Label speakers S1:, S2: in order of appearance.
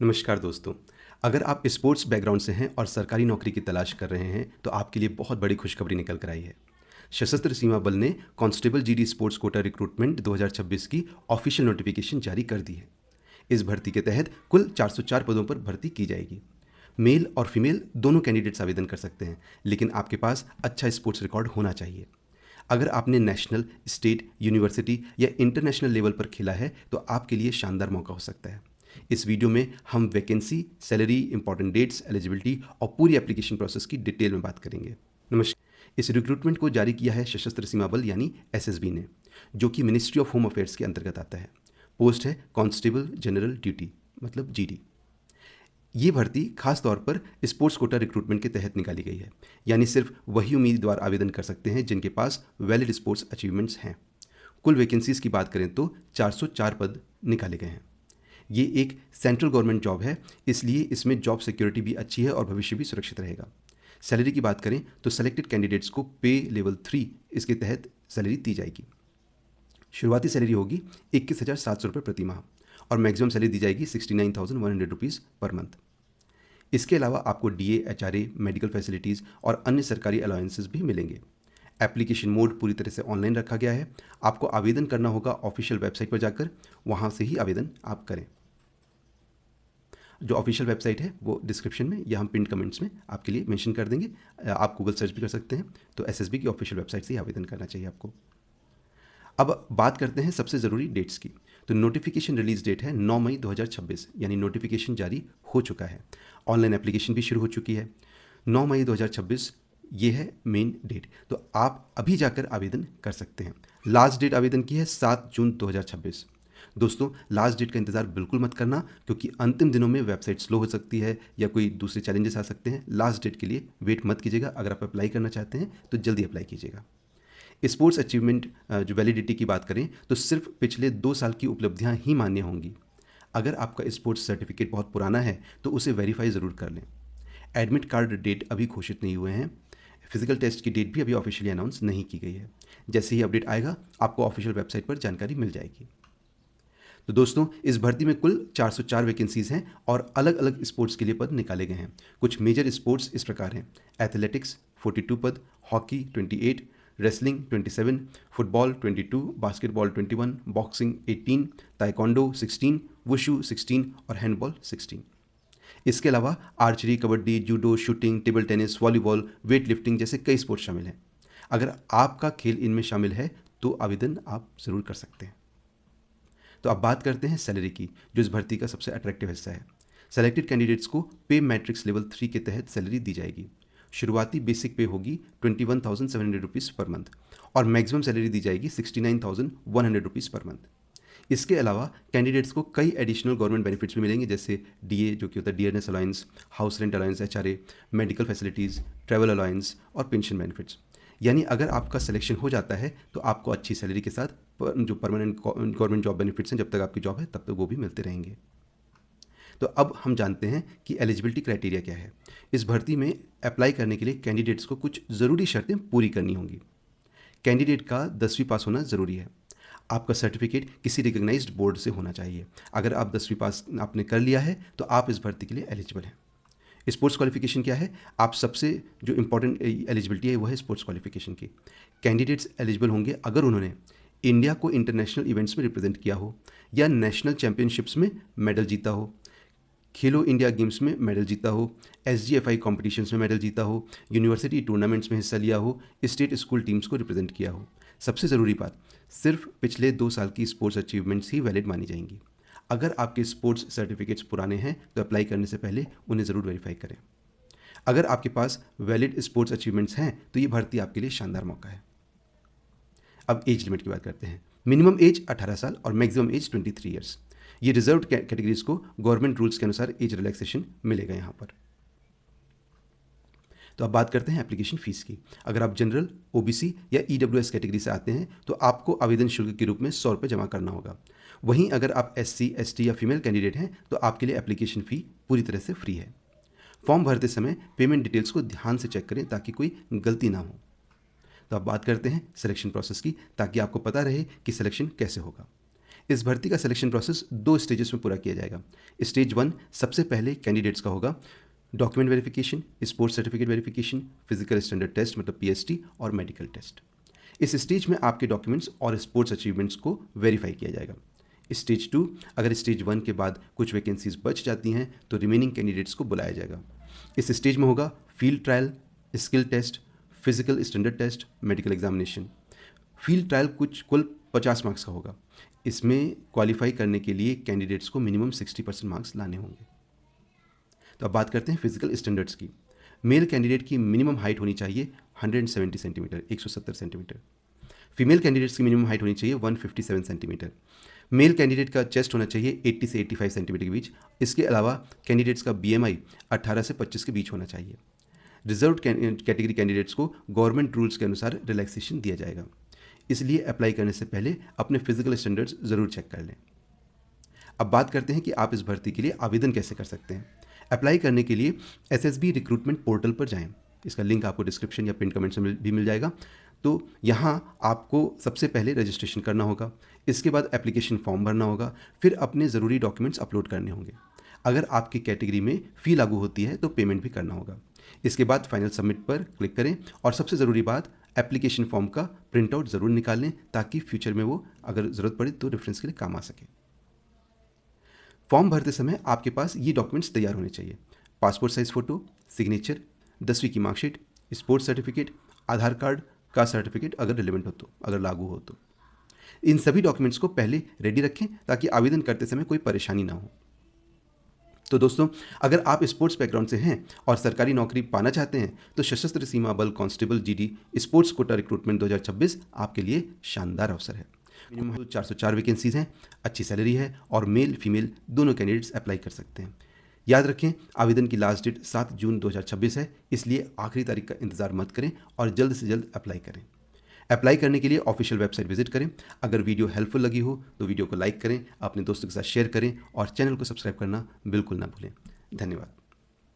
S1: नमस्कार दोस्तों। अगर आप स्पोर्ट्स बैकग्राउंड से हैं और सरकारी नौकरी की तलाश कर रहे हैं तो आपके लिए बहुत बड़ी खुशखबरी निकल कर आई है। सशस्त्र सीमा बल ने constable GD sports quota recruitment 2026 की ऑफिशियल नोटिफिकेशन जारी कर दी है। इस भर्ती के तहत कुल 404 पदों पर भर्ती की जाएगी। मेल और फीमेल दोनों कैंडिडेट्स आवेदन कर सकते हैं, लेकिन आपके पास अच्छा स्पोर्ट्स रिकॉर्ड होना चाहिए। अगर आपने नेशनल, स्टेट, यूनिवर्सिटी या इंटरनेशनल लेवल पर खेला है तो आपके लिए शानदार मौका हो सकता है। इस वीडियो में हम vacancy, salary, important dates, eligibility और पूरी एप्लीकेशन प्रोसेस की डिटेल में बात करेंगे। नमस्कार। इस रिक्रूटमेंट को जारी किया है सशस्त्र सीमा बल यानी एसएसबी ने, जो कि मिनिस्ट्री ऑफ होम अफेयर्स के अंतर्गत आता है। पोस्ट है कांस्टेबल जनरल ड्यूटी, मतलब जीडी। ये भर्ती खास तौर पर स्पोर्ट्स कोटा रिक्रूटमेंट के तहत निकाली गई है, यानी सिर्फ वही उम्मीदवार आवेदन कर सकते हैं जिनके पास वैलिड स्पोर्ट्स अचीवमेंट्स हैं। कुल वैकेंसीज की बात करें तो 404 पद निकाले गए हैं। ये एक सेंट्रल गवर्नमेंट जॉब है, इसलिए इसमें जॉब सिक्योरिटी भी अच्छी है और भविष्य भी सुरक्षित रहेगा। सैलरी की बात करें तो सेलेक्टेड कैंडिडेट्स को पे लेवल 3 इसके तहत सैलरी दी जाएगी। शुरुआती सैलरी होगी 21,700 रुपये प्रति माह और मैक्सिमम सैलरी दी जाएगी 69,100 रुपीज़ पर मंथ। इसके अलावा आपको डीए, एचआरए, मेडिकल फैसिलिटीज़ और अन्य सरकारी अलाउंसेस भी मिलेंगे। एप्लीकेशन मोड पूरी तरह से ऑनलाइन रखा गया है। आपको आवेदन करना होगा ऑफिशियल वेबसाइट पर जाकर, वहाँ से ही आवेदन आप करें। जो ऑफिशियल वेबसाइट है वो डिस्क्रिप्शन में या हम पिन कमेंट्स में आपके लिए मेंशन कर देंगे। आप गूगल सर्च भी कर सकते हैं। तो एसएसबी की ऑफिशियल वेबसाइट से ही आवेदन करना चाहिए आपको। अब बात करते हैं सबसे ज़रूरी डेट्स की। तो नोटिफिकेशन रिलीज डेट है 9 मई 2026, यानी नोटिफिकेशन जारी हो चुका है। ऑनलाइन एप्लीकेशन भी शुरू हो चुकी है। 9 मई 2026 ये है मेन डेट। तो आप अभी जाकर आवेदन कर सकते हैं। लास्ट डेट आवेदन की है 7 जून 2026। दोस्तों, लास्ट डेट का इंतज़ार बिल्कुल मत करना, क्योंकि अंतिम दिनों में वेबसाइट स्लो हो सकती है या कोई दूसरे चैलेंजेस आ सकते हैं। लास्ट डेट के लिए वेट मत कीजिएगा। अगर आप अप्लाई करना चाहते हैं तो जल्दी अप्लाई कीजिएगा। स्पोर्ट्स अचीवमेंट जो वैलिडिटी की बात करें तो सिर्फ पिछले 2 साल की उपलब्धियां ही मान्य होंगी। अगर आपका स्पोर्ट्स सर्टिफिकेट बहुत पुराना है तो उसे वेरीफाई ज़रूर कर लें। एडमिट कार्ड डेट अभी घोषित नहीं हुए हैं। फिजिकल टेस्ट की डेट भी अभी ऑफिशियली अनाउंस नहीं की गई है। जैसे ही अपडेट आएगा आपको ऑफिशियल वेबसाइट पर जानकारी मिल जाएगी। तो दोस्तों, इस भर्ती में कुल 404 वैकेंसीज़ हैं और अलग अलग स्पोर्ट्स के लिए पद निकाले गए हैं। कुछ मेजर स्पोर्ट्स इस प्रकार हैं: एथलेटिक्स 42 पद, hockey 28, wrestling 27, football 22, basketball 21, boxing 18, taekwondo 16, wushu 16 और हैंडबॉल 16। इसके अलावा archery, kabaddi, judo, shooting, table tennis, volleyball, weight lifting जैसे कई स्पोर्ट्स शामिल हैं। अगर आपका खेल इनमें शामिल है तो आवेदन आप ज़रूर कर सकते हैं। तो अब बात करते हैं सैलरी की, जो इस भर्ती का सबसे अट्रैक्टिव हिस्सा है। सेलेक्टेड कैंडिडेट्स को पे मैट्रिक्स लेवल 3 के तहत सैलरी दी जाएगी। शुरुआती बेसिक पे होगी 21,700 रुपीज़ पर मंथ और मैक्सिमम सैलरी दी जाएगी 69,100 रुपीज़ पर मंथ। इसके अलावा कैंडिडेट्स को कई एडिशनल गवर्नमेंट बेनिफिट्स भी मिलेंगे, जैसे डीए जो कि होता है dearness allowance, house rent allowance, HRA, medical facilities, travel allowance और पेंशन बेनिफिट्स। यानी अगर आपका सिलेक्शन हो जाता है तो आपको अच्छी सैलरी के साथ जो परमानेंट गवर्नमेंट जॉब बेनिफिट्स हैं, जब तक आपकी जॉब है तब तक वो भी मिलते रहेंगे। तो अब हम जानते हैं कि एलिजिबिलिटी क्राइटेरिया क्या है। इस भर्ती में अप्लाई करने के लिए कैंडिडेट्स को कुछ ज़रूरी शर्तें पूरी करनी होंगी। कैंडिडेट का 10वीं पास होना ज़रूरी है। आपका सर्टिफिकेट किसी रिकग्नाइज्ड बोर्ड से होना चाहिए। अगर आप 10वीं पास आपने कर लिया है तो आप इस भर्ती के लिए एलिजिबल हैं। स्पोर्ट्स क्वालिफिकेशन क्या है? आप सबसे जो इंपॉर्टेंट एलिजिबिलिटी है वो है स्पोर्ट्स क्वालिफिकेशन की। कैंडिडेट्स एलिजिबल होंगे अगर उन्होंने इंडिया को इंटरनेशनल इवेंट्स में रिप्रेजेंट किया हो या नेशनल चैंपियनशिप्स में मेडल जीता हो, खेलो इंडिया गेम्स में मेडल जीता हो, एसजीएफआई कॉम्पिटिशन्स में मेडल जीता हो, यूनिवर्सिटी टूर्नामेंट्स में हिस्सा लिया हो, स्टेट स्कूल टीम्स को रिप्रेजेंट किया हो। सबसे ज़रूरी बात, सिर्फ पिछले 2 साल की स्पोर्ट्स अचीवमेंट्स ही वैलिड मानी जाएंगी। अगर आपके स्पोर्ट्स सर्टिफिकेट्स पुराने हैं तो अप्लाई करने से पहले उन्हें ज़रूर वेरीफाई करें। अगर आपके पास वैलिड स्पोर्ट्स अचीवमेंट्स हैं तो ये भर्ती आपके लिए शानदार मौका है। अब एज लिमिट की बात करते हैं। मिनिमम एज 18 साल और मैक्सिमम एज 23 ईयर्स। ये रिजर्व्ड कैटेगरीज को गवर्नमेंट रूल्स के अनुसार एज रिलैक्सेशन मिलेगा यहाँ पर। तो अब बात करते हैं एप्लीकेशन फ़ीस की। अगर आप जनरल, ओबीसी या ईडब्ल्यूएस कैटेगरी से आते हैं तो आपको आवेदन शुल्क के रूप में 100 रुपये जमा करना होगा। वहीं अगर आप एससी, एसटी या फीमेल कैंडिडेट हैं तो आपके लिए एप्लीकेशन फ़ी पूरी तरह से फ्री है। फॉर्म भरते समय पेमेंट डिटेल्स को ध्यान से चेक करें ताकि कोई गलती ना हो। तो अब बात करते हैं सिलेक्शन प्रोसेस की, ताकि आपको पता रहे कि सिलेक्शन कैसे होगा। इस भर्ती का सिलेक्शन प्रोसेस 2 स्टेजेस में पूरा किया जाएगा। स्टेज 1 सबसे पहले कैंडिडेट्स का होगा document verification, sports certificate verification, physical standard test मतलब पीएसटी और मेडिकल टेस्ट। इस स्टेज में आपके डॉक्यूमेंट्स और स्पोर्ट्स अचीवमेंट्स को वेरीफाई किया जाएगा। स्टेज 2, अगर स्टेज 1 के बाद कुछ वैकेंसीज बच जाती हैं तो रिमेनिंग कैंडिडेट्स को बुलाया जाएगा। इस स्टेज में होगा field trial, skill test, physical standard test, medical examination. Field trial कुल 50 मार्क्स का होगा। इसमें क्वालिफाई करने के लिए कैंडिडेट्स को मिनिमम 60% मार्क्स लाने होंगे। तो अब बात करते हैं फिजिकल स्टैंडर्ड्स की। मेल कैंडिडेट की मिनिमम हाइट होनी चाहिए 170 सेंटीमीटर, 170 सेंटीमीटर। फीमेल कैंडिडेट्स की मिनिमम हाइट होनी चाहिए 157 सेंटीमीटर। मेल कैंडिडेट का चेस्ट होना चाहिए 80 से 85 सेंटीमीटर के बीच। इसके अलावा कैंडिडेट्स का BMI 18 से 25 के बीच होना चाहिए। रिजर्व कैटेगरी कैंडिडेट्स को गवर्नमेंट रूल्स के अनुसार रिलैक्सेशन दिया जाएगा, इसलिए अप्लाई करने से पहले अपने फिजिकल स्टैंडर्ड्स ज़रूर चेक कर लें। अब बात करते हैं कि आप इस भर्ती के लिए आवेदन कैसे कर सकते हैं। अप्लाई करने के लिए SSB रिक्रूटमेंट पोर्टल पर जाएं। इसका लिंक आपको डिस्क्रिप्शन या पिन कमेंट्स में भी मिल जाएगा। तो यहाँ आपको सबसे पहले रजिस्ट्रेशन करना होगा, इसके बाद एप्लीकेशन फॉर्म भरना होगा, फिर अपने ज़रूरी डॉक्यूमेंट्स अपलोड करने होंगे। अगर आपकी कैटेगरी में फ़ी लागू होती है तो पेमेंट भी करना होगा। इसके बाद फाइनल सबमिट पर क्लिक करें और सबसे ज़रूरी बात, एप्लीकेशन फॉर्म का प्रिंट आउट ज़रूर निकाल लें ताकि फ्यूचर में वो अगर ज़रूरत पड़े तो रेफरेंस के लिए काम आ सके। फॉर्म भरते समय आपके पास ये डॉक्यूमेंट्स तैयार होने चाहिए: पासपोर्ट साइज़ फ़ोटो, सिग्नेचर, 10वीं की मार्कशीट, स्पोर्ट्स सर्टिफिकेट, आधार कार्ड, कास्ट सर्टिफिकेट अगर रिलेवेंट हो तो, अगर लागू हो तो। इन सभी डॉक्यूमेंट्स को पहले रेडी रखें ताकि आवेदन करते समय कोई परेशानी ना हो। तो दोस्तों, अगर आप स्पोर्ट्स बैकग्राउंड से हैं और सरकारी नौकरी पाना चाहते हैं तो सशस्त्र सीमा बल constable GD sports quota recruitment 2026 आपके लिए शानदार अवसर है। मिनिमम 404 वैकेंसीज हैं, अच्छी सैलरी है और मेल फीमेल दोनों कैंडिडेट्स अप्लाई कर सकते हैं। याद रखें, आवेदन की लास्ट डेट 7 जून 2026 है, इसलिए आखिरी तारीख का इंतजार मत करें और जल्द से जल्द अप्लाई करें। अप्लाई करने के लिए ऑफिशियल वेबसाइट विजिट करें। अगर वीडियो हेल्पफुल लगी हो तो वीडियो को लाइक करें, अपने दोस्तों के साथ शेयर करें और चैनल को सब्सक्राइब करना बिल्कुल ना भूलें। धन्यवाद।